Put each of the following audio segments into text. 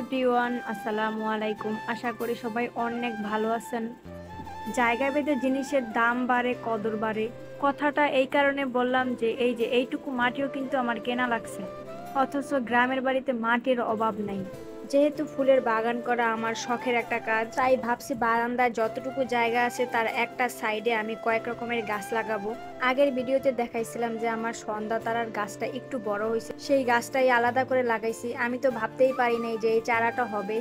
Everyone, আসসালামু আলাইকুম। আশা করি সবাই অনেক ভালো আছেন। জায়গা ভেদে জিনিসের দাম বাড়ে, কদর বাড়ে। কথাটা এই কারণে বললাম যে এই যে এইটুকু মাটিও কিন্তু আমার কেনা লাগছে, অথচ গ্রামের বাড়িতে মাটির অভাব নাই। যেহেতু ফুলের বাগান করা আমার শখের একটা কাজ, তাই ভাবছি বারান্দায় যতটুকু জায়গা আছে তার একটা সাইডে আমি কয়েক রকমের গাছ লাগাবো। আগের ভিডিওতে দেখাইছিলাম যে আমার সন্ধ্যা তারার গাছটা একটু বড় হয়েছে, সেই গাছটাই আলাদা করে লাগাইছি। আমি তো ভাবতেই পারি নাই যে এই চারাটা হবে।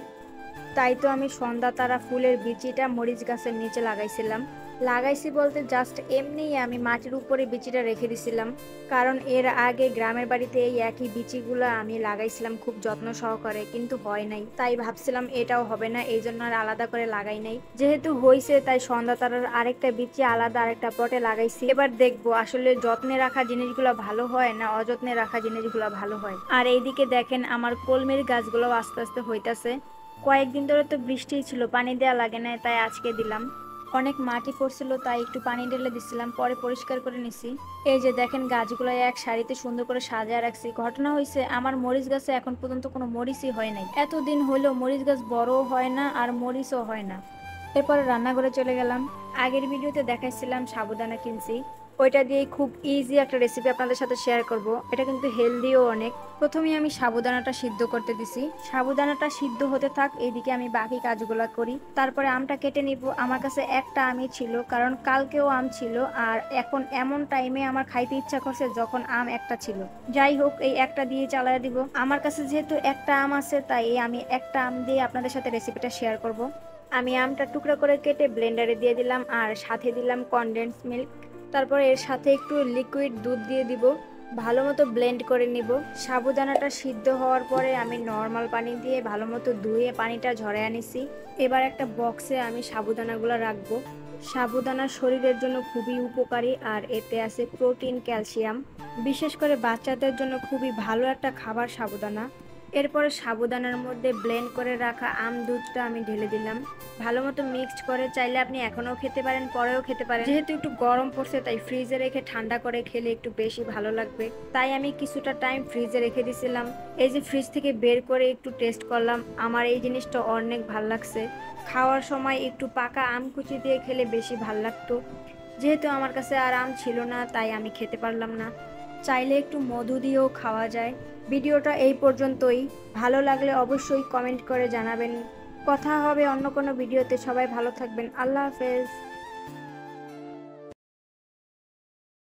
তাই তো আমি সন্ধ্যা তারা ফুলের বিচিটা মরিচ গাছের নিচে লাগাইছি বলতে জাস্ট এমনিই আমি মাটির উপরে বিচিটা রেখে দিছিলাম, কারণ এর আগে গ্রামের বাড়িতে এই একই বিচিগুলো আমি লাগাইছিলাম খুব যত্ন সহকারে, কিন্তু হয় নাই। তাই ভাবছিলাম এটাও হবে না, এই জন্য আর আলাদা করে লাগাই নাই। যেহেতু হয়েছে তাই সন্ধ্যা তারার আরেকটা বিচি আলাদা আরেকটা পটে লাগাইছি। এবার দেখবো আসলে যত্নে রাখা জিনিসগুলো ভালো হয় না অযত্নে রাখা জিনিসগুলো ভালো হয়। আর এইদিকে দেখেন আমার কলমের গাছগুলো আস্তে আস্তে হইতাছে। কয়েকদিন ধরে তো বৃষ্টি ছিল, পানি দেওয়া লাগে না, তাই আজকে দিলাম। অনেক মাটি পড়ছিল তাই একটু পানি ঢেলে দিছিলাম, পরে পরিষ্কার করে নিছি। এই যে দেখেন গাছগুলো এক সারিতে সুন্দর করে সাজায় রাখছি। ঘটনা হয়েছে আমার মরিচ গাছে এখন পর্যন্ত কোনো মরিচই হয় নাই। এতদিন হলেও মরিচ গাছ বড়ও হয় না আর মরিচও হয় না। এরপরে রান্নাঘরে চলে গেলাম। আগের ভিডিওতে দেখাইছিলাম সাবুদানা কিনছি, ওইটা দিয়ে খুব ইজি একটা রেসিপি আপনাদের সাথে শেয়ার করব। এটা কিন্তু হেলদিও অনেক। প্রথমেই আমি সাবুদানাটা সিদ্ধ করতে দিছি, সাবুদানাটা সিদ্ধ হতে থাক, এইদিকে আমি বাকি কাজগুলো করি। তারপরে আমটা কেটে নিব। আমার কাছে একটা আমই ছিল, কারণ কালকেও আম ছিল, আর এখন এমন টাইমে আমার খাইতে ইচ্ছা করছে যখন আম একটা ছিল। যাই হোক, এই একটা দিয়ে চালায় দিব। আমার কাছে যেহেতু একটা আম আছে তাই আমি একটা আম দিয়ে আপনাদের সাথে রেসিপিটা শেয়ার করব। আমি আমটা টুকরো করে কেটে ব্লেন্ডারে দিয়ে দিলাম, আর সাথে দিলাম কনডেন্স মিল্ক। তারপর এর সাথে একটু লিকুইড দুধ দিয়ে দিব, ভালো মতো ব্লেন্ড করে নিব। সাবুদানাটা সিদ্ধ হওয়ার পরে আমি নর্মাল পানি দিয়ে ভালো মতো ধুয়ে পানিটা ঝরায় আনিছি। এবার একটা বক্সে আমি সাবুদানাগুলো রাখবো। সাবুদানা শরীরের জন্য খুবই উপকারী, আর এতে আছে প্রোটিন, ক্যালসিয়াম। বিশেষ করে বাচ্চাদের জন্য খুবই ভালো একটা খাবার সাবুদানা। এরপরে সাবুদানার মধ্যে ব্লেন্ড করে রাখা আম দুধটা আমি ঢেলে দিলাম, ভালো মতো মিক্সড করে। চাইলে আপনি এখনও খেতে পারেন, পরেও খেতে পারেন। যেহেতু একটু গরম পড়ছে তাই ফ্রিজে রেখে ঠান্ডা করে খেলে একটু বেশি ভালো লাগবে, তাই আমি কিছুটা টাইম ফ্রিজে রেখে দিছিলাম। এই যে ফ্রিজ থেকে বের করে একটু টেস্ট করলাম, আমার এই জিনিসটা অনেক ভাল লাগছে। খাওয়ার সময় একটু পাকা আম কুচি দিয়ে খেলে বেশি ভাল লাগতো। যেহেতু আমার কাছে আর আম ছিল না তাই আমি খেতে পারলাম না। চাইলে একটু মধু দিয়েও খাওয়া যায়। ভিডিওটা এই পর্যন্তই। ভালো লাগলে অবশ্যই কমেন্ট করে জানাবেন। কথা হবে অন্য কোনো ভিডিওতে। সবাই ভালো থাকবেন। আল্লাহ হাফেজ।